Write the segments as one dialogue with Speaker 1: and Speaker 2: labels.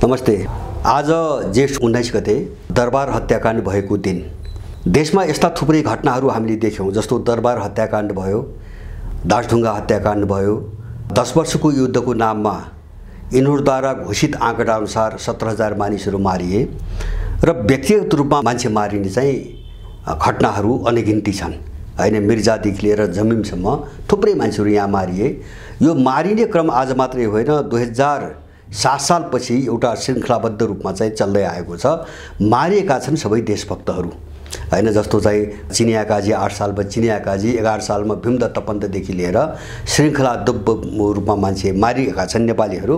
Speaker 1: नमस्ते। आज जेठ 19 गते दरबार हत्याकाण्ड भएको दिन देशमा यस्ता थुप्रै घटनाहरू हामीले देख्यौं, जस्तो दरबार हत्याकाण्ड भयो, दासढुङ्गा हत्याकाण्ड भयो। 10 वर्षको युद्धको नाममा यिनीहरूद्वारा घोषित आँकडा अनुसार 17,000 मानिसहरू मारिए र व्यक्तिगत रूपमा मान्छे मारिने चाहिँ घटनाहरू अनगिन्ती छन्। हैन, मिर्जादेखि लिएर जमिमसम्म थुप्रै मान्छेहरू यहाँ मारिए। यो मारिने क्रम आज मात्रै होइन, 2007 सालपछि एउटा श्रृङ्खलाबद्ध रूपमा चाहिँ चल्दै आएको छ। मारिएका छन् सबै देशभक्तहरू, हैन, जस्तो चाहिँ चिनिया काजी 8 सालमा, चिनिया काजी 11 सालमा, भीमदत्त पन्तदेखि लिएर श्रृङ्खलाबद्ध रूपमा मान्छे मारिएका छन् नेपालीहरू।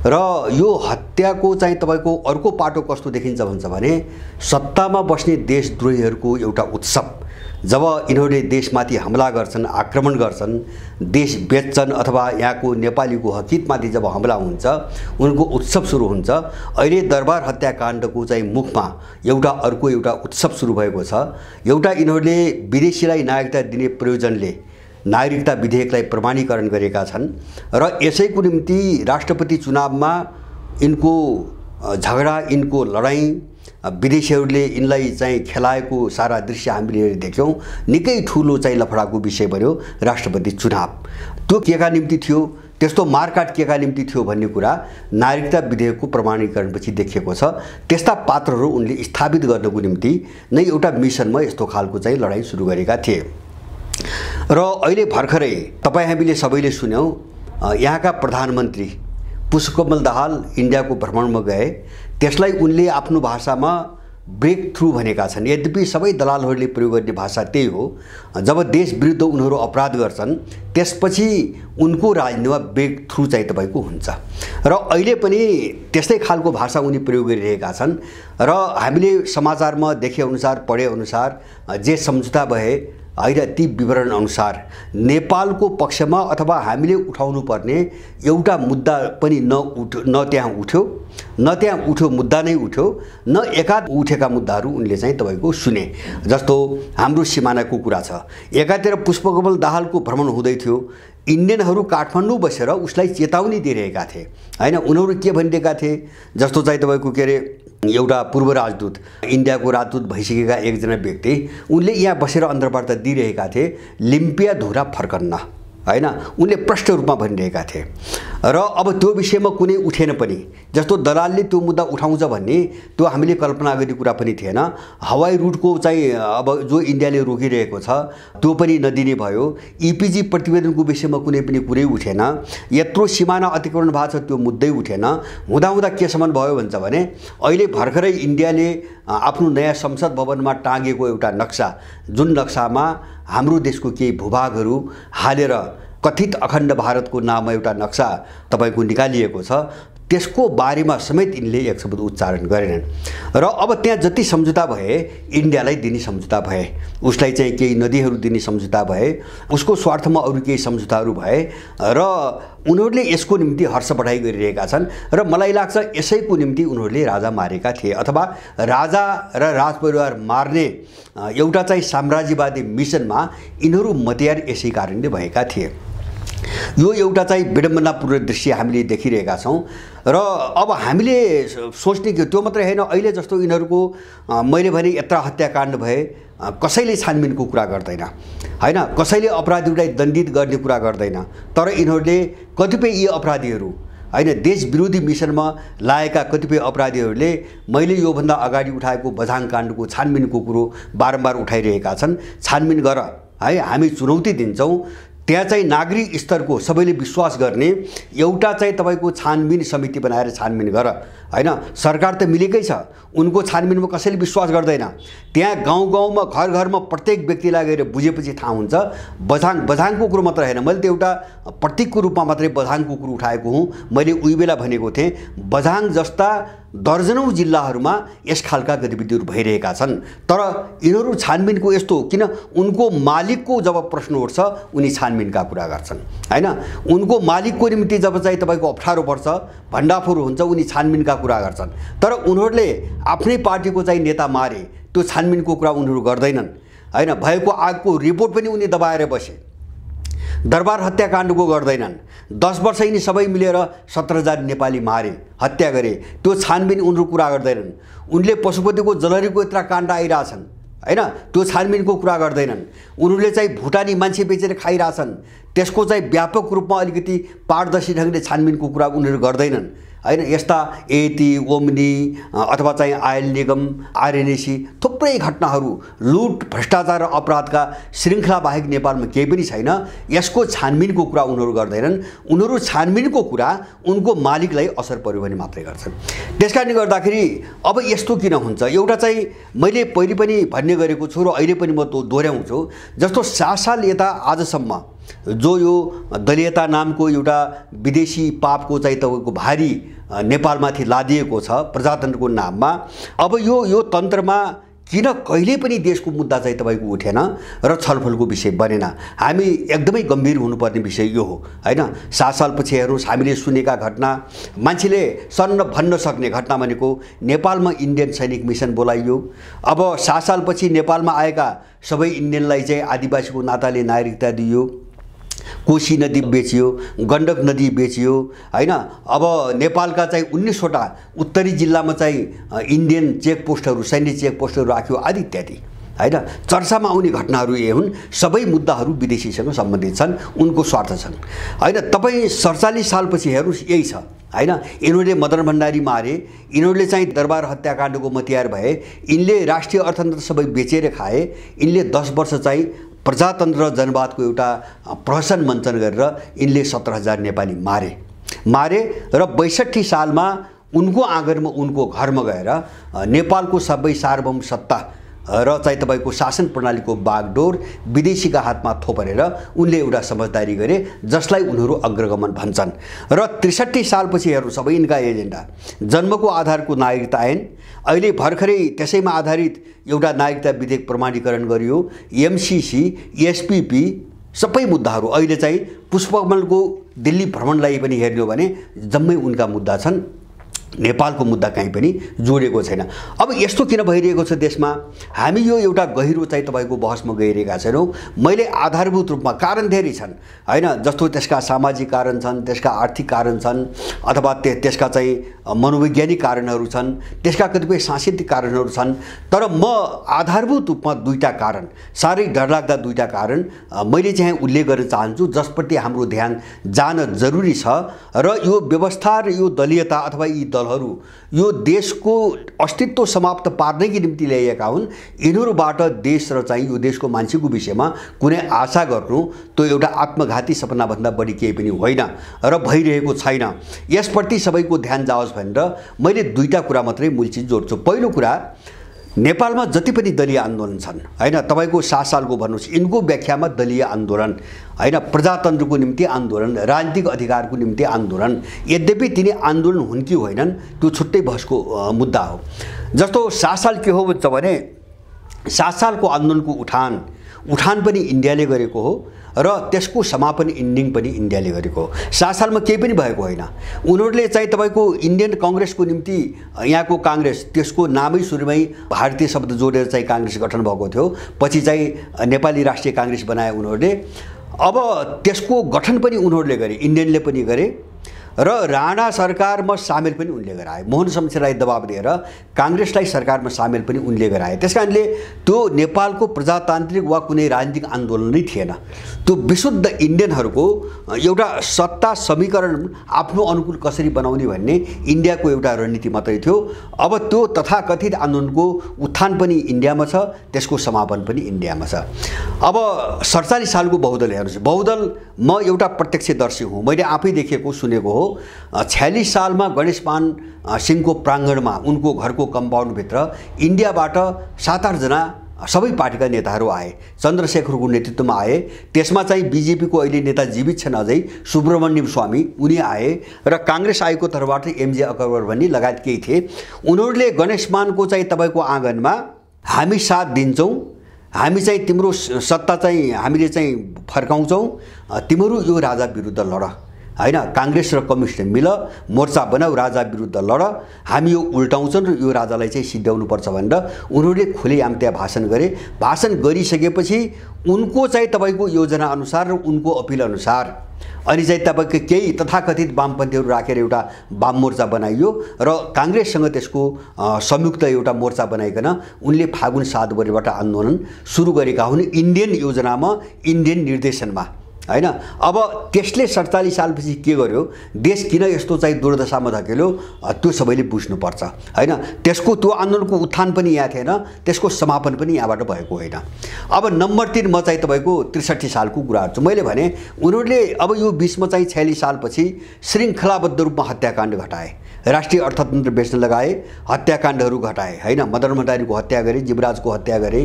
Speaker 1: र यो हत्याको चाहिँ तपाईको अर्को पाटो कस्तो देखिन्छ भन्छ भने सत्तामा बस्ने देशद्रोहीहरूको एउटा उत्सव। जब यिनीहरूले देशमाथि हमला गर्छन्, आक्रमण गर्छन्, देश बेच्छन् अथवा यहाँको नेपालीको हकितमाथि जब हमला हुन्छ, उनको उत्सव सुरु हुन्छ। अहिले दरबार हत्याकाण्डको चाहिँ मुखमा अर्को एउटा उत्सव सुरु भएको छ। एउटा यिनीहरूले विदेशीलाई नागरिकता दिने प्रयोजनले नागरिकता विधेयकलाई प्रमाणीकरण गरेका छन् र यसैको निम्ति राष्ट्रपति चुनावमा यिनको झगडा, यिनको लडाईँ, विदेशीहरूले यिनलाई चाहिँ खेलाएको सारा दृश्य हामीले देख्यौँ। निकै ठुलो चाहिँ लफडाको विषय बन्यो राष्ट्रपति चुनाव। त्यो केका निम्ति थियो, त्यस्तो मारकाट केका निम्ति थियो भन्ने कुरा नागरिकता विधेयकको प्रमाणीकरणपछि देखिएको छ। त्यस्ता पात्रहरू उनले स्थापित गर्नको निम्ति नै एउटा मिसनमा यस्तो खालको चाहिँ लडाईँ सुरु गरेका थिए। र अहिले भर्खरै तपाईँ हामीले सबैले सुन्यौँ, यहाँका प्रधानमन्त्री पुष्पकमल दाहाल इन्डियाको भ्रमणमा गए। त्यसलाई उनले आफ्नो भाषामा ब्रेक थ्रू भनेका छन्। यद्यपि सबै दलालहरूले प्रयोग गर्ने भाषा त्यही हो। जब देश विरुद्ध उनीहरू अपराध गर्छन् त्यसपछि उनको राजनीतिमा ब्रेक थ्रू चाहिँ तपाईको हुन्छ र अहिले पनि त्यस्तै खालको भाषा उनी प्रयोग गरिरहेका छन्। र हामीले समाचारमा देखेअनुसार, पढेअनुसार जे सम्झौता भए होइन, ती विवरण अनुसार नेपालको पक्षमा अथवा हामीले उठाउनु पर्ने एउटा मुद्दा पनि न त्यहाँ उठ्यो, मुद्दा नै उठ्यो, न एकाध उठेका मुद्दाहरू उनले चाहिँ तपाईको सुने। जस्तो हाम्रो सिमानाको कुरा छ। एकातिर पुष्पकमल दाहालको भ्रमण हुँदै थियो, इन्डियनहरू काठमाडौँ बसेर उसलाई चेतावनी दिइरहेका थिए। हैन, उनीहरू के भनिरहेका थिए, जस्तो चाहिँ तपाईको के अरे एउटा पूर्व राजदूत, इन्डियाको राजदूत भइसकेका एकजना व्यक्ति, उनले यहाँ बसेर अन्तर्वार्ता दिइरहेका थिए, लिम्पिया धुरा फर्कन्न, हैन, उनले प्रष्ट रूपमा भनिरहेका थिए। र अब त्यो विषयमा कुनै उठेन पनि। जस्तो दलालले त्यो मुद्दा उठाउँछ भन्ने त्यो हामीले कल्पना गर्ने कुरा पनि थिएन। हवाई रुटको चाहिँ अब जो इन्डियाले रोकिरहेको छ त्यो पनि नदिने भयो। इपिजी प्रतिवेदनको विषयमा कुनै पनि कुरै उठेन। यत्रो सीमाना अतिक्रमण भएको छ त्यो मुद्दै उठेन। हुँदा केसम्म भयो भन्छ भने अहिले भर्खरै इन्डियाले आफ्नो नयाँ संसद भवनमा टाँगेको एउटा नक्सा, जुन नक्सामा हाम्रो देशको केही भूभागहरू हालेर कथित अखण्ड भारतको नाममा एउटा नक्सा तपाईको निकालिएको छ, त्यसको बारेमा समेत यिनले एक शब्द उच्चारण गरेनन्। र अब त्यहाँ जति सम्झौता भए, इन्डियालाई दिने सम्झौता भए, उसलाई चाहिँ केही नदीहरू दिने सम्झौता भए, उसको स्वार्थमा अरू केही सम्झौताहरू भए र उनीहरूले यसको निम्ति हर्ष बढाइ गरिरहेका छन्। र मलाई लाग्छ यसैको निम्ति उनीहरूले राजा मारेका थिए अथवा राजा र राजपरिवार मार्ने एउटा चाहिँ साम्राज्यवादी मिसनमा यिनीहरू मतियार यसै कारणले भएका थिए। यो एउटा चाहिँ विडम्बनापूर्ण दृश्य हामीले देखिरहेका छौँ। र अब हामीले सोच्ने कि त्यो मात्रै होइन, अहिले जस्तो यिनीहरूको मैले भने यत्र हत्याकाण्ड भए कसैले छानबिनको कुरा गर्दैन, हैन, कसैले अपराधीहरूलाई दण्डित गर्ने कुरा गर्दैन। तर यिनीहरूले कतिपय यी अपराधीहरू, हैन, देश विरोधी मिसनमा लागेका कतिपय अपराधीहरूले मैले योभन्दा अगाडि उठाएको बझाङ काण्डको छानबिनको कुरो बारम्बार उठाइरहेका छन्। छानबिन गर, है, हामी चुनौती दिन्छौँ। त्यहाँ चाहिँ नागरिक स्तरको सबैले विश्वास गर्ने एउटा चाहिँ तपाईको छानबिन समिति बनाएर छानबिन गर, हैन। सरकार त मिलेकै छ, उनको छानबिनमा कसैले विश्वास गर्दैन। त्यहाँ गाउँ-गाउँमा, घर-घरमा प्रत्येक व्यक्तिलाई गएर बुझेपछि थाहा हुन्छ। बझाङको कुरो मात्र होइन, मैले त एउटा प्रतीकको रूपमा मात्रै बझाङको कुरो उठाएको हुँ। मैले उही बेला भनेको थिएँ, बझाङ जस्ता दर्जनौं जिल्लाहरूमा यस खालका गतिविधिहरू भइरहेका छन्। तर यिनीहरू छानबिनको यस्तो किन, उनको मालिकको जब प्रश्न उठ्छ उनी छानबिनका कुरा गर्छन्, हैन। उनको मालिकको निम्ति जब चाहिँ तपाईको अप्ठ्यारो पर्छ, भण्डाफोर हुन्छ, उनी छानबिनका कुरा गर्छन्। तर उनीहरूले आफ्नै पार्टीको चाहिँ नेता मारे, त्यो छानबिनको कुरा उनीहरू गर्दैनन्, हैन। भएको आगको रिपोर्ट पनि उनी दबाएर बसे। दरबार हत्याकाण्डको गर्दैनन्। 10 वर्ष यिनी सबै मिलेर 17,000 नेपाली मारे, हत्या गरे, त्यो छानबिन उनीहरू कुरा गर्दैनन्। उनले पशुपतिको जलहरीको यत्रा काण्ड आइरहेछन् हैन, त्यो छानबिनको कुरा गर्दैनन्। उनीहरूले चाहिँ भुटानी मान्छे बेचेर खाइरहेछन्, त्यसको चाहिँ व्यापक रूपमा अलिकति पारदर्शी ढङ्गले छानबिनको कुरा उनीहरू गर्दैनन् हैन। यस्ता एटी, ओम्नी अथवा चाहिँ आयल निगम, आरएनएसी थुप्रै घटनाहरू, लुट, भ्रष्टाचार र अपराधका श्रृङ्खला बाहेक नेपालमा केही पनि छैन। यसको छानबिनको कुरा उनीहरू गर्दैनन्। उनीहरू छानबिनको कुरा उनको मालिकलाई असर पर्यो भने मात्रै गर्छन्। त्यसकारणले गर्दाखेरि अब यस्तो किन हुन्छ? एउटा चाहिँ मैले पहिले पनि भन्ने गरेको छु र अहिले पनि म दोहोऱ्याउँछु, जस्तो 7 साल यता आजसम्म जो यो दलीयता नामको एउटा विदेशी पापको चाहिँ तपाईँको भारी नेपालमाथि लादिएको छ प्रजातन्त्रको नाममा, अब यो तन्त्रमा किन कहिले पनि देशको मुद्दा चाहिँ तपाईँको उठेन र छलफलको विषय बनेन? हामी एकदमै गम्भीर हुनुपर्ने विषय यो हो हैन। 7 सालपछि हेर्नुहोस्, हामीले सुनेका घटना, मान्छेले सन्न भन्न सक्ने घटना भनेको नेपालमा इन्डियन सैनिक मिसन बोलाइयो। अब 7 सालपछि नेपालमा आएका सबै इन्डियनलाई चाहिँ आदिवासीको नाताले नागरिकता दिइयो। कोशी नदी बेचियो, गण्डक नदी बेचियो हैन। अब नेपालका चाहिँ 19वटा उत्तरी जिल्लामा चाहिँ इन्डियन चेकपोस्टहरू, सैन्य चेकपोस्टहरू राख्यो आदि इत्यादि हैन। चर्चामा आउने घटनाहरू यही हुन्। सबै मुद्दाहरू विदेशीसँग सम्बन्धित छन्, उनको स्वार्थ छन् हैन। तपाईँ 47 सालपछि हेर्नुहोस्, यही छ हैन। यिनीहरूले मदन भण्डारी मारे, यिनीहरूले चाहिँ दरबार हत्याकाण्डको मतियार भए, यिनले राष्ट्रिय अर्थतन्त्र सबै बेचेर खाए, यिनले 10 वर्ष चाहिँ प्रजातन्त्र र जनवादको एउटा प्रहसन मञ्चन गरेर यिनले 17,000 नेपाली मारे र 62 सालमा उनको आँगनमा, उनको घरमा गएर नेपालको सबै सार्वभौम सत्ता र चाहिँ तपाईँको शासन प्रणालीको बागडोर विदेशीका हातमा थोपरेर उनले एउटा समझदारी गरे, जसलाई उनीहरू अग्रगमन भन्छन्। र 63 सालपछि हेर्नु सबै यिनका एजेन्डा, जन्मको आधारको नागरिकता ऐन, अहिले भर्खरै त्यसैमा आधारित एउटा नागरिकता विधेयक प्रमाणीकरण गरियो, एमसीसी, एसपीपी, सबै मुद्दाहरू। अहिले चाहिँ पुष्पकमलको दिल्ली भ्रमणलाई पनि हेर्ने हो भने जम्मै उनका मुद्दा छन्, नेपालको मुद्दा कहीँ पनि जोडेको छैन। अब यस्तो किन भइरहेको छ देशमा? हामी यो एउटा गहिरो चाहिँ तपाईँको बहसमा गइरहेका छैनौँ। मैले आधारभूत रूपमा कारण धेरै छन् हैन, जस्तो त्यसका सामाजिक कारण छन्, त्यसका आर्थिक कारण छन्, अथवा त्यसका चाहिँ मनोवैज्ञानिक कारणहरू छन्, त्यसका कतिपय सांस्कृतिक कारणहरू छन्। तर म आधारभूत रूपमा 2टा कारण, साह्रै डरलाग्दा 2टा कारण मैले चाहिँ उल्लेख गर्न चाहन्छु, जसप्रति हाम्रो ध्यान जान जरुरी छ। र यो व्यवस्था र यो दलीयता अथवा यी दलहरू यो देशको अस्तित्व समाप्त पार्नैको निम्ति ल्याइएका हुन्। यिनीहरूबाट देश र चाहिँ यो देशको मान्छेको विषयमा कुनै आशा गर्नु त्यो एउटा आत्मघाती सपनाभन्दा बढी केही पनि होइन र भइरहेको छैन। यसप्रति सबैको ध्यान जाओस् भनेर मैले 2टा कुरा मात्रै मूल चिज जोड्छु। पहिलो कुरा, नेपालमा जति पनि दलीय आन्दोलन छन् हैन, तपाईँको 7 सालको भन्नुहोस्, यिनको व्याख्यामा दलीय आन्दोलन हैन, प्रजातन्त्रको निम्ति आन्दोलन, राजनीतिक अधिकारको निम्ति आन्दोलन, यद्यपि तिनी आन्दोलन हुन् कि होइनन् त्यो छुट्टै बहसको मुद्दा हो। जस्तो 7 साल के हो भन्छ भने 7 सालको आन्दोलनको उठान पनि इन्डियाले गरेको हो र त्यसको समापन इन्डिङ पनि इन्डियाले गरेको हो। 7 सालमा केही पनि भएको होइन। उनीहरूले चाहिँ तपाईँको इन्डियन काङ्ग्रेसको निम्ति, यहाँको काङ्ग्रेस, त्यसको नामै सुरुमै भारतीय शब्द जोडेर चाहिँ काङ्ग्रेस गठन भएको थियो, पछि चाहिँ नेपाली राष्ट्रिय काङ्ग्रेस बनाए उनीहरूले। अब त्यसको गठन पनि उनीहरूले गरे, इन्डियनले पनि गरे र राणा सरकारमा सामेल पनि उनले गराए। मोहन शमशेरलाई दबाब दिएर काङ्ग्रेसलाई सरकारमा सामेल पनि उनले गराए। त्यसकारणले त्यो नेपालको प्रजातान्त्रिक वा कुनै राजनीतिक आन्दोलन नै थिएन। त्यो विशुद्ध इन्डियनहरूको एउटा सत्ता समीकरण आफ्नो अनुकूल कसरी बनाउने भन्ने इन्डियाको एउटा रणनीति मात्रै थियो। अब त्यो तथाकथित आन्दोलनको उत्थान पनि इन्डियामा छ, त्यसको समापन पनि इन्डियामा छ। अब 47 सालको बहुदल हेर्नुहोस्, बहुदल म एउटा प्रत्यक्षदर्शी हुँ, मैले आफै देखेको सुनेको हो। 46 सालमा गणेशमान सिंहको प्राङ्गणमा, उनको घरको कम्पाउन्डभित्र इन्डियाबाट 7-8 जना सबै पार्टीका नेताहरू आए, चन्द्रशेखरको नेतृत्वमा आए। त्यसमा चाहिँ बीजेपीको अहिले नेता जीवित छन् अझै, सुब्रमण्यम स्वामी, उनी आए र काङ्ग्रेस आएको तर्फबाट एमजे अकबर भन्ने लगायत केही थिए। उनीहरूले गणेशमानको चाहिँ तपाईँको आँगनमा हामी साथ दिन्छौँ, हामी चाहिँ तिम्रो सत्ता चाहिँ हामीले चाहिँ फर्काउँछौँ, तिमीहरू यो राजा विरुद्ध लड हैन, कांग्रेस र कम्युनिस्ट मिल मोर्चा बनाऊ, राजा विरुद्ध लड, हामी यो उल्टाउँछन् र यो राजालाई चाहिँ सिद्ध्याउनुपर्छ भनेर उनीहरूले खुलेआम त्यहाँ भाषण गरे। भाषण गरिसकेपछि उनको चाहिँ तपाईँको योजना अनुसार र उनको अपिल अनुसार अनि चाहिँ तपाईँको केही तथाकथित वामपन्थीहरू राखेर एउटा वाम मोर्चा बनाइयो र कांग्रेससँग त्यसको संयुक्त एउटा मोर्चा बनाइकन उनले फागुन 7 गतेबाट आन्दोलन सुरु गरेका हुन्, इन्डियन योजनामा, इन्डियन निर्देशनमा, हैन। अब त्यसले 47 सालपछि के गर्यो, देश किन यस्तो चाहिँ दुर्दशामा धकेल्यो, त्यो सबैले बुझ्नुपर्छ, हैन। त्यसको त्यो आन्दोलनको उत्थान पनि यहाँ थिएन, त्यसको समापन पनि यहाँबाट भएको होइन। अब नम्बर 3 म चाहिँ तपाईको 63 सालको कुरा गर्छु। मैले भने उनीहरूले अब यो 20 मा चाहिँ 46 सालपछि श्रृङ्खलाबद्ध रूपमा हत्याकाण्ड घटाए, राष्ट्रिय अर्थतन्त्र बेच्न लगाए, हत्याकाण्डहरू घटाए, हैन। मदन भण्डारीको हत्या गरे, जीवराजको हत्या गरे,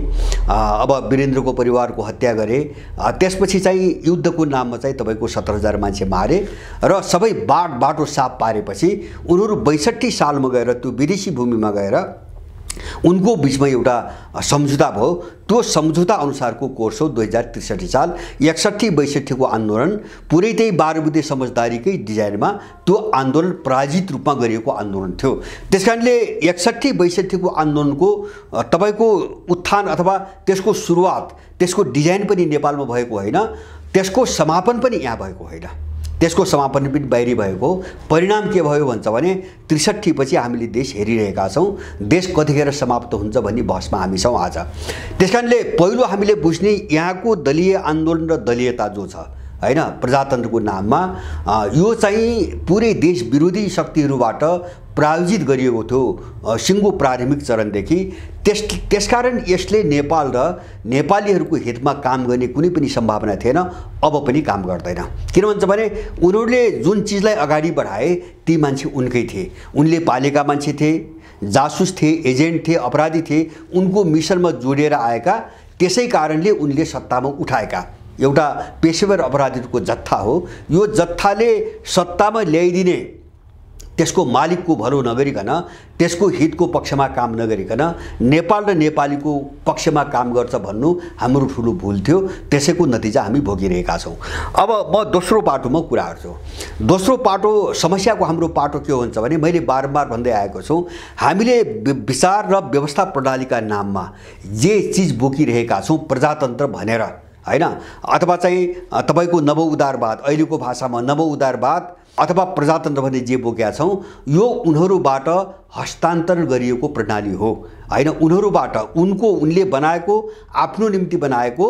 Speaker 1: अब वीरेन्द्रको परिवारको हत्या गरे, त्यसपछि चाहिँ युद्धको नाममा चाहिँ तपाईको 17,000 मान्छे मारे र सबै बाटो साफ पारेपछि उनीहरू 62 सालमा गएर त्यो विदेशी भूमिमा गएर उनको बीचमा एउटा सम्झौता भयो। त्यो सम्झौता अनुसारको कोर्स हो 2063 साल 61-62 को आन्दोलन, पुरै त्यही 12 बुँदे समझदारीकै डिजाइनमा त्यो आन्दोलन पराजित रूपमा गरिएको आन्दोलन थियो। त्यसकारणले 61-62 को आन्दोलनको तपाईको उत्थान अथवा त्यसको सुरुवात, त्यसको डिजाइन पनि नेपालमा भएको होइन, त्यसको समापन पनि यहाँ भएको होइन, त्यसको समापन पनि बाहिरी भएको। परिणाम के भयो भन्छ भने 63 पछि हामीले देश हेरिरहेका छौं, देश कतिखेर समाप्त हुन्छ भन्ने बहसमा हामी छौं आज। त्यसकारणले पहिलो हामीले बुझ्ने यहाँको दलीय आन्दोलन र दलीयता जो छ, हैन, प्रजातन्त्रको नाममा यो चाहिँ पुरै देश विरोधी शक्तिहरूबाट प्रायोजित गरिएको थियो सिङ्गो प्रारम्भिक चरणदेखि। त्यसकारण यसले नेपाल र नेपालीहरूको हितमा काम गर्ने कुनै पनि सम्भावना थिएन, अब पनि काम गर्दैन। किन भन्छ भने उनीहरूले जुन चिजलाई अगाडि बढाए ती मान्छे उनकै थिए, उनले पालेका मान्छे थिए, जासुस थिए, एजेन्ट थिए, अपराधी थिए, उनको मिसनमा जोडिएर आएका, त्यसै कारणले उनले सत्तामा उठाएका एउटा पेशेवर अपराधीहरूको जत्था हो। यो जत्थाले सत्तामा ल्याइदिने त्यसको मालिकको भलो नगरिकन, त्यसको हितको पक्षमा काम नगरिकन नेपाल र नेपालीको पक्षमा काम गर्छ भन्नु हाम्रो ठुलो भूल थियो। त्यसैको नतिजा हामी भोगिरहेका छौं। अब म दोस्रो पाटोमा कुरा गर्छु। दोस्रो पाटो समस्याको हाम्रो पाटो के हुन्छ भने मैले बारम्बार भन्दै आएको छु, हामीले विचार र व्यवस्था प्रणालीका नाममा जे चीज बोकिरहेका छौं प्रजातन्त्र भनेर, हैन, अथवा चाहिँ तपाईको नव उदारवाद, अहिलेको भाषामा नव उदारवाद अथवा प्रजातन्त्र भन्ने जे बोकेका छौं, यो उनीहरूबाट हस्तान्तरण गरिएको प्रणाली हो, हैन। उनीहरूबाट उनले बनाएको, आफ्नो निम्ति बनाएको,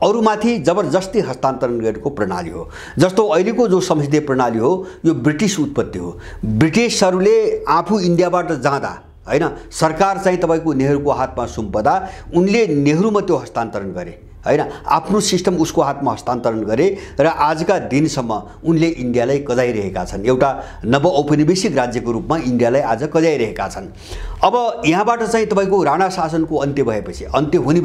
Speaker 1: अरूमाथि जबरजस्ती हस्तान्तरण गरेको प्रणाली हो। जस्तो अहिलेको जो संसदीय प्रणाली हो यो ब्रिटिस उत्पत्ति हो। ब्रिटिसहरूले आफू इन्डियाबाट जाँदा, हैन, सरकार चाहिँ तपाईको नेहरूको हातमा सुम्पदा उनले नेहरूमा त्यो हस्तान्तरण गरे, हैन, आफ्नो सिस्टम उसको हातमा हस्तान्तरण गरे र आजका दिनसम्म उनले इन्डियालाई कजाइरहेका छन्। एउटा नव औपनिवेशिक राज्यको रूपमा इन्डियालाई आज कजाइरहेका छन्। अब यहाँबाट चाहिँ तपाईको राणा शासनको अन्त्य भएपछि, अन्त्य हुने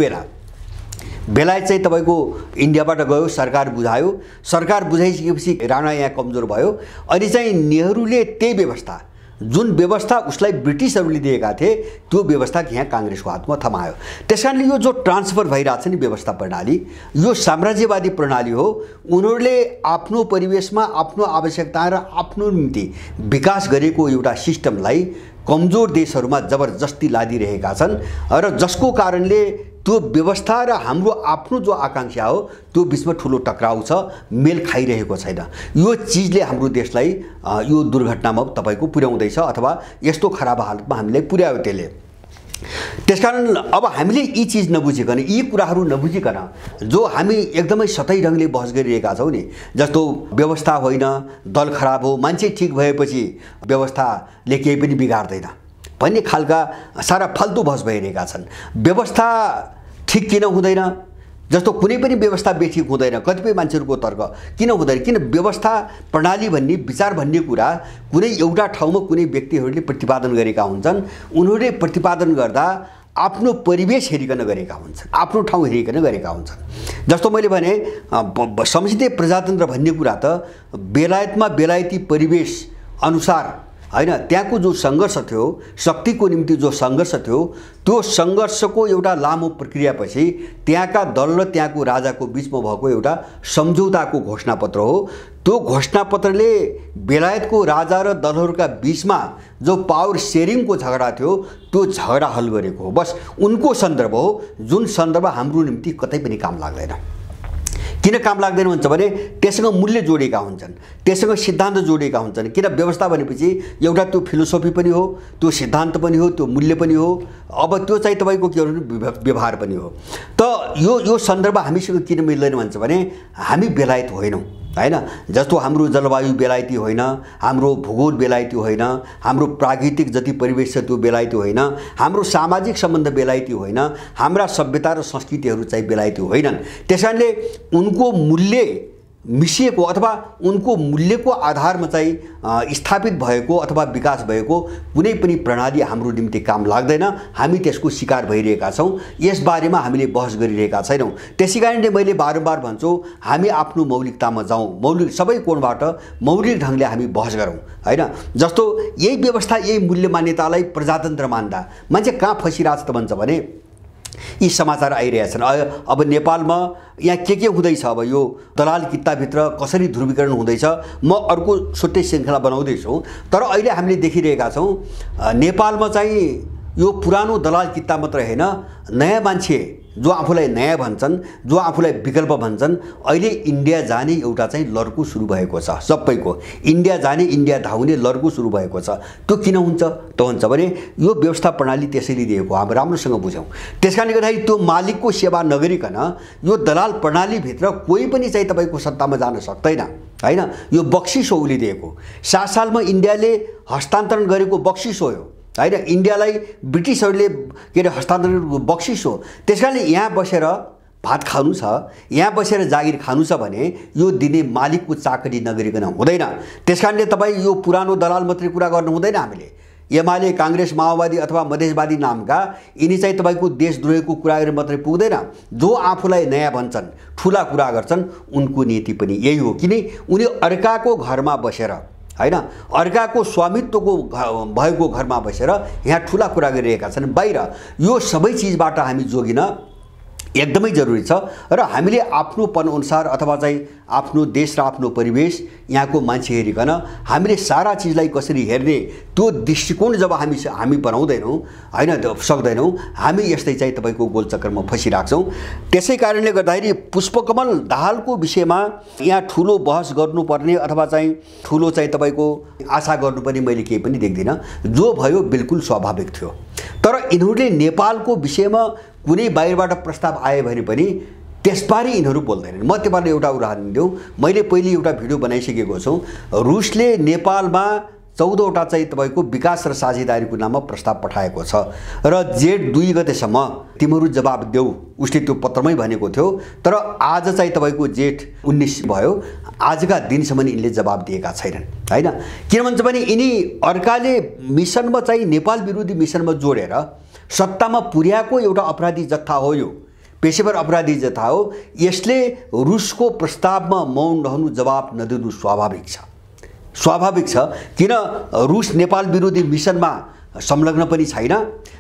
Speaker 1: बेलायत चाहिँ तपाईको इन्डियाबाट गयो, सरकार बुझायो, सरकार बुझाइसकेपछि राणा यहाँ कमजोर भयो। अनि चाहिँ नेहरूले त्यही व्यवस्था, जुन व्यवस्था उसलाई ब्रिटिसहरूले दिएका थिए, त्यो व्यवस्था यहाँ कांग्रेसको हातमा थमायो। त्यसकारणले यो जो ट्रान्सफर भइरहेछ नि व्यवस्था प्रणाली, यो साम्राज्यवादी प्रणाली हो। उनीहरूले आफ्नो परिवेशमा आफ्नो आवश्यकता र आफ्नो निम्ति विकास गरेको एउटा सिस्टमलाई कमजोर देशहरूमा जबरजस्ती लादिरहेका छन् र जसको कारणले त्यो व्यवस्था र हाम्रो आफ्नो जो आकांक्षा हो त्यो बीचमा ठुलो टकराउ छ, मेल खाइरहेको छैन। यो चीजले हाम्रो देशलाई यो दुर्घटनामा तपाईको पुर्याउँदैछ अथवा यस्तो खराब हालतमा हामीलाई पुर्यायो त्यसले। त्यसकारण अब हामीले यी चीज नबुझिकन, यी कुराहरू नबुझिकन जो हामी एकदमै सतै ढंगले बहस गरिरहेका छौं नि, जस्तो व्यवस्था होइन, दल खराब हो, मान्छे ठीक भएपछि व्यवस्थाले केही पनि बिगार्दैन भन्ने खालका सारा फाल्तु बहस भइरहेका छन्। व्यवस्था ठीक किन हुँदैन, जस्तो कुनै पनि व्यवस्था बेठिक हुँदैन, कतिपय मान्छेहरूको तर्क किन हुँदैन, किन व्यवस्था प्रणाली भन्ने विचार भन्ने कुरा कुनै एउटा ठाउँमा कुनै व्यक्तिहरूले प्रतिपादन गरेका हुन्छन्। उनीहरूले प्रतिपादन गर्दा आफ्नो परिवेश हेरिकन गरेका हुन्छन्, आफ्नो ठाउँ हेरिकन गरेका हुन्छन्। जस्तो मैले भने संसदीय प्रजातन्त्र भन्ने कुरा त बेलायतमा बेलायती परिवेश अनुसार, हैन, त्यहाँको जो संघर्ष थियो, शक्तिको निम्ति जो संघर्ष थियो, त्यो संघर्षको एउटा लामो प्रक्रियापछि त्यहाँका दल र त्यहाँको राजाको बीचमा भएको एउटा सम्झौताको घोषणापत्र हो। त्यो घोषणापत्रले बेलायतको राजा र दलहरूका बीचमा जो पावर शेयरिङको झगडा थियो त्यो झगडा हल गरेको हो। बस उनको सन्दर्भ हो, जुन सन्दर्भ हाम्रो निम्ति कतै पनि काम लाग्दैन। किन काम लाग्दैन भन्छ भने त्यससँग मूल्य जोडिएका हुन्छन्, त्यससँग सिद्धान्त जोडिएका हुन्छन्। किन व्यवस्था भनेपछि एउटा त्यो फिलोसोफी पनि हो, त्यो सिद्धान्त पनि हो, त्यो मूल्य पनि हो, अब त्यो चाहिँ तपाईँको के भन्नु व्यवहार पनि हो। त यो सन्दर्भ हामीसँग किन मिल्दैन भन्छ भने हामी बेलायत होइनौँ हैन। जस्तो हाम्रो जलवायु बेलायती होइन, हाम्रो भूगोल बेलायती होइन, हाम्रो प्राकृतिक जति परिवेश छ त्यो बेलायती होइन, हाम्रो सामाजिक सम्बन्ध बेलायती होइन, हाम्रा सभ्यता र संस्कृतिहरू चाहिँ बेलायती होइनन्। त्यसकारणले उनको मूल्य मिसिएको अथवा उनको मूल्यको आधारमा चाहिँ स्थापित भएको अथवा विकास भएको कुनै पनि प्रणाली हाम्रो निम्ति काम लाग्दैन। हामी त्यसको शिकार भइरहेका छौँ, यसबारेमा हामीले बहस गरिरहेका छैनौँ। त्यसै कारणले मैले बारम्बार भन्छु हामी आफ्नो मौलिकतामा जाउँ, मौलिक सबै कोणबाट मौलिक ढङ्गले हामी बहस गरौँ हैन। जस्तो यही व्यवस्था यही मूल्य मान्यतालाई प्रजातन्त्र मान्दा मान्छे कहाँ फसिरहेछ त भन्छ भने यी समाचार आइरहेछन्। अब नेपालमा यहाँ के हुँदैछ, अब यो दलाल कित्ताभित्र कसरी ध्रुवीकरण हुँदैछ म अर्को छुट्टै श्रृङ्खला बनाउँदैछु। तर अहिले हामीले देखिरहेका छौँ नेपालमा चाहिँ यो पुरानो दलाल कित्ता मात्र होइन, नयाँ मान्छे जो आफूलाई नयाँ भन्छन्, जो आफूलाई विकल्प भन्छन्, अहिले इन्डिया जाने एउटा चाहिँ लड्को सुरु भएको छ। सबैको इन्डिया जाने, इन्डिया धाउने लड्को सुरु भएको छ। त्यो किन हुन्छ त भन्छ भने यो व्यवस्था प्रणाली त्यसैले दिएको, हामी राम्रोसँग बुझौँ। त्यसकारणले गर्दाखेरि त्यो मालिकको सेवा नगरिकन यो दलाल प्रणालीभित्र कोही पनि चाहिँ तपाईँको सत्तामा जान सक्दैन हैन। यो बक्सिस हो उसले दिएको, 7 सालमा इन्डियाले हस्तान्तरण गरेको बक्सिस हो यो हैन। इन्डियालाई ब्रिटिसहरूले के अरे हस्तान्तरण बक्सिस हो। त्यसकारणले यहाँ बसेर भात खानु छ, यहाँ बसेर जागिर खानु छ भने यो दिने मालिकको चाकरी नगरिकन हुँदैन। त्यसकारणले तपाईँ यो पुरानो दलाल मात्रै कुरा गर्नु हुँदैन। हामीले एमाले, काङ्ग्रेस, माओवादी अथवा मधेसवादी नामका यिनी चाहिँ तपाईँको देशद्रोहीको कुरा गरेर मात्रै पुग्दैन। जो आफूलाई नयाँ भन्छन्, ठुला कुरा गर्छन्, उनको नीति पनि यही हो। किन उनी अर्काको घरमा बसेर हैन, अर्काको स्वामित्वको भएको घरमा बसेर यहाँ ठुला कुरा गरिरहेका छन् बाहिर। यो सबै चिजबाट हामी जोगिन एकदमै जरुरी छ र हामीले आफ्नोपन अनुसार अथवा चाहिँ आफ्नो देश र आफ्नो परिवेश यहाँको मान्छे हेरिकन हामीले सारा चिजलाई कसरी हेर्ने त्यो दृष्टिकोण जब हामी बनाउँदैनौँ हैन सक्दैनौँ, हामी यस्तै चाहिँ तपाईँको गोलचक्रमा फसिराख्छौँ। त्यसै कारणले गर्दाखेरि पुष्पकमल दाहालको विषयमा यहाँ ठुलो बहस गर्नुपर्ने अथवा चाहिँ ठुलो चाहिँ तपाईँको आशा गर्नुपर्ने मैले केही पनि देख्दिनँ। जो भयो बिल्कुल स्वाभाविक थियो। तर यिनीहरूले नेपालको विषयमा कुनै बाहिरबाट प्रस्ताव आयो भने पनि त्यसबारे यिनीहरू बोल्दैनन्। म तपाईँलाई एउटा उदाहरण दिउँ, मैले पहिले एउटा भिडियो बनाइसकेको छु। रुसले नेपालमा 14वटा चाहिँ तपाईँको विकास र साझेदारीको नाममा प्रस्ताव पठाएको छ र जेठ 2 गतेसम्म तिमीहरू जवाब देऊ, उसले त्यो पत्रमै भनेको थियो। तर आज चाहिँ तपाईँको जेठ 19 भयो, आजका दिनसम्म यिनले जवाब दिएका छैनन् हैन। किन भन्छ भने यिनी अर्काले मिसनमा चाहिँ नेपाल विरोधी मिसनमा जोडेर सत्तामा पुर्याएको एउटा अपराधी जत्था हो, यो पेशेवर अपराधी जत्था हो। यसले रुसको प्रस्तावमा मौन रहनु, जवाब नदिनु स्वाभाविक छ। स्वाभाविक छ किन रुस नेपाल विरोधी मिसनमा संलग्न पनि छैन,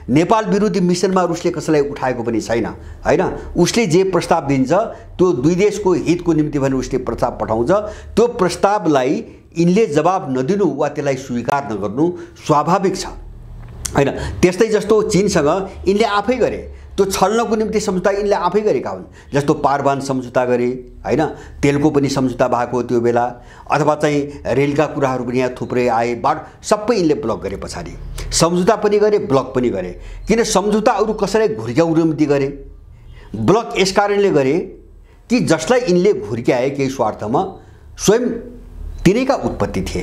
Speaker 1: नेपाल विरोधी मिसनमा रुसले कसैलाई उठाएको पनि छैन हैन। उसले जे प्रस्ताव दिन्छ त्यो दुई देशको हितको निम्ति भनेर उसले प्रस्ताव पठाउँछ। त्यो प्रस्तावलाई यिनले जवाब नदिनु वा त्यसलाई स्वीकार नगर्नु स्वाभाविक छ हैन। त्यस्तै जस्तो चीनसँग यिनले आफै गरे, त्यो छल्नको निम्ति सम्झौता यिनले आफै गरेका हुन्। जस्तो पारवान सम्झौता गरे हैन, तेलको पनि सम्झौता भएको त्यो बेला, अथवा चाहिँ रेलका कुराहरू पनि यहाँ थुप्रै आए, सबै यिनले ब्लक गरे। पछाडि सम्झौता पनि गरे, ब्लक पनि गरे। किन सम्झौता अरू कसैलाई घुर्क्याउनु निम्ति गरे, ब्लक यस कारणले गरे कि जसलाई यिनले घुर्क्याए केही स्वार्थमा स्वयं तिनैका उत्पत्ति थिए।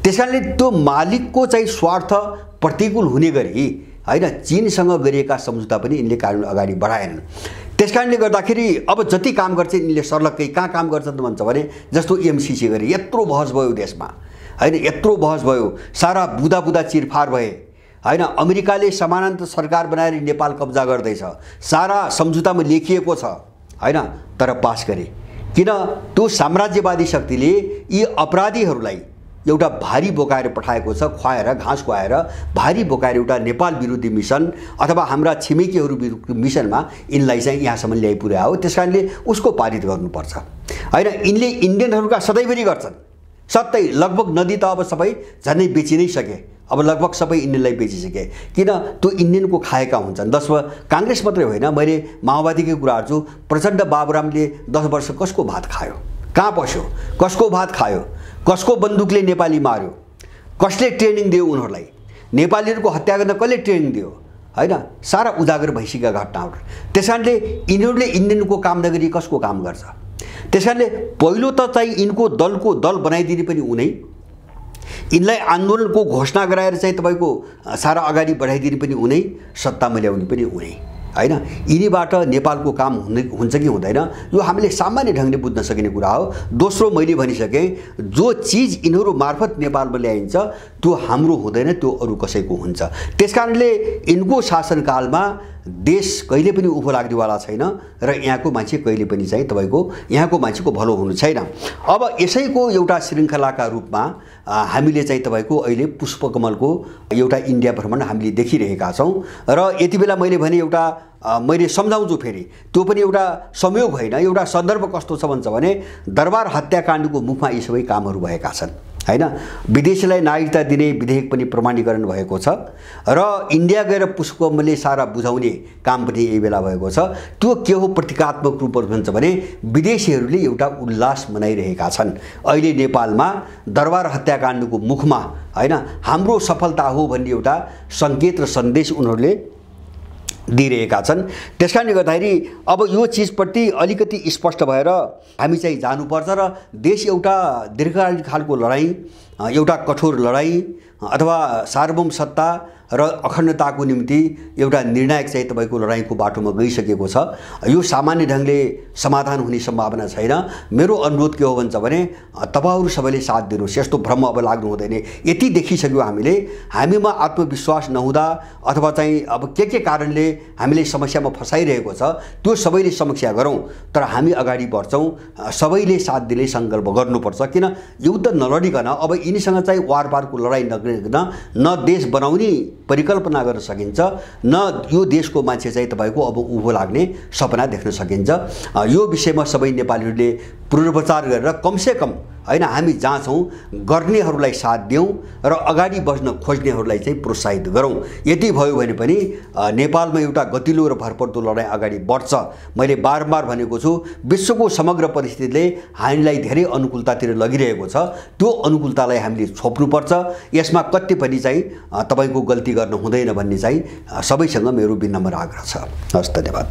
Speaker 1: त्यसकारणले त्यो मालिकको चाहिँ स्वार्थ प्रतिकूल हुने गरी हैन चीनसँग गरिएका सम्झौता पनि यिनले कानुन अगाडि बढाएनन्। त्यसकारणले गर्दाखेरि अब जति काम गर्छ यिनले सर्लक्कै कहाँ काम गर्छन् भन्छ भने जस्तो एमसीसी गरे, यत्रो बहस भयो देशमा हैन, यत्रो बहस भयो, सारा बुदा बुदा चिरफार भए हैन। अमेरिकाले समानान्तर सरकार बनाएर नेपाल कब्जा गर्दैछ, सारा सम्झौतामा लेखिएको छ हैन, तर पास गरे। किन त्यो साम्राज्यवादी शक्तिले यी अपराधीहरूलाई एउटा भारी बोकाएर पठाएको छ, खुवाएर घाँस खुवाएर भारी बोकाएर एउटा नेपाल विरोधी मिसन अथवा हाम्रा छिमेकीहरू विरुद्ध मिसनमा यिनलाई चाहिँ यहाँसम्म ल्याइ पुर्यायो। त्यसकारणले उसको पारित गर्नुपर्छ हैन। यिनले इन्डियनहरूका सधैँभरि गर्छन्, सत्तै लगभग नदी त अब सबै झनै बेचि नै सके, अब लगभग सबै इन्डियनलाई बेचिसके। किन त्यो इन्डियनको खाएका हुन्छन्। 10 काङ्ग्रेस मात्रै होइन, मैले माओवादीकै कुराहरू छु। प्रचण्ड बाबुरामले 10 वर्ष कसको भात खायो, कहाँ बस्यो, कसको भात खायो, कसको बन्दुकले नेपाली मार्यो, कसले ट्रेनिङ दियो उनीहरूलाई, नेपालीहरूको हत्या गर्न कसले ट्रेनिङ दियो हैन। सारा उजागर भइसकेका घटनाहरू। त्यसकारणले यिनीहरूले इन्डियनको काम नगरी कसको काम गर्छ। त्यसकारणले पहिलो त चाहिँ यिनको दलको दल बनाइदिने पनि उनै, यिनलाई आन्दोलनको घोषणा गराएर चाहिँ तपाईको सारा अगाडि बढाइदिने पनि उनै, सत्तामा ल्याउने पनि उनै हैन। यिनीबाट नेपालको काम हुन्छ कि हुँदैन यो हामीले सामान्य ढङ्गले बुझ्न सकिने कुरा हो। दोस्रो, मैले भनिसकेँ, जो चिज यिनीहरू मार्फत नेपालमा ल्याइन्छ त्यो हाम्रो हुँदैन, त्यो अरू कसैको हुन्छ। त्यसकारणले यिनको शासनकालमा देश कहिले पनि उभो लाग्नेवाला छैन र यहाँको मान्छे कहिले पनि चाहिँ तपाईको यहाँको मान्छेको भलो हुनु छैन। अब यसैको एउटा श्रृङ्खलाका रूपमा हामीले चाहिँ तपाईको अहिले पुष्पकमलको एउटा इन्डिया भ्रमण हामीले देखिरहेका छौँ र यति बेला मैले भने एउटा मैले सम्झाउँछु फेरि, त्यो पनि एउटा संयोग होइन, एउटा सन्दर्भ कस्तो छ भन्छ भने दरबार हत्याकाण्डको मुखमा यी सबै कामहरू भएका छन् हैन। विदेशीलाई नागरिकता दिने विधेयक पनि प्रमाणीकरण भएको छ र इन्डिया गएर पुष्पकमलले सारा बुझाउने काम पनि यही बेला भएको छ। त्यो के हो प्रतीकात्मक रूपहरू भन्छ भने विदेशीहरूले एउटा उल्लास मनाइरहेका छन् अहिले नेपालमा दरबार हत्याकाण्डको मुखमा हैन। हाम्रो सफलता हो भन्ने एउटा सङ्केत र सन्देश उनीहरूले दिइरहेका छन्। त्यसकारणले गर्दाखेरि अब यो चिजप्रति अलिकति स्पष्ट भएर हामी चाहिँ जानुपर्छ र देश एउटा दीर्घकालीन खालको लडाईँ, एउटा कठोर लडाईँ अथवा सार्वभौम सत्ता र अखण्डताको निम्ति एउटा निर्णायक चाहिँ तपाईको लडाईँको बाटोमा गइसकेको छ। यो सामान्य ढङ्गले समाधान हुने सम्भावना छैन। मेरो अनुरोध के हो भन्छ भने तपाईहरु सबैले साथ दिनुहोस्, यस्तो भ्रम अब लाग्नु हुँदैन। यति देखिसक्यो हामीले, हामीमा आत्मविश्वास नहुँदा अथवा चाहिँ अब के कारणले हामीले समस्यामा फसाइरहेको छ त्यो सबैले समीक्षा गरौँ, तर हामी अगाडि बढ्छौँ। सबैले साथ दिने सङ्कल्प गर्नुपर्छ। किन युद्ध नलडिकन अब यिनीसँग चाहिँ वारपारको लडाईँ नगरिकन न देश बनाउने परिकल्पना गर्न सकिन्छ, न यो देशको मान्छे चाहिँ तपाईको अब उभो लाग्ने सपना देख्न सकिन्छ। यो विषयमा सबै नेपालीहरूले पुनर्विचार गरेर कमसेकम हैन हामी जहाँ छौँ गर्नेहरूलाई साथ दियौँ र अगाडि बढ्न खोज्नेहरूलाई चाहिँ प्रोत्साहित गरौँ। यति भयो भने पनि नेपालमा एउटा गतिलो र भरपर्दो लडाईँ अगाडि बढ्छ। मैले बारम्बार भनेको छु, विश्वको समग्र परिस्थितिले हामीलाई धेरै अनुकूलतातिर लगिरहेको छ। त्यो अनुकूलतालाई हामीले छोप्नुपर्छ। यसमा कति पनि चाहिँ तपाईको गल्ती गर्न हुँदैन भन्ने चाहिँ सबैसँग मेरो विनम्र आग्रह छ। हस्, धन्यवाद।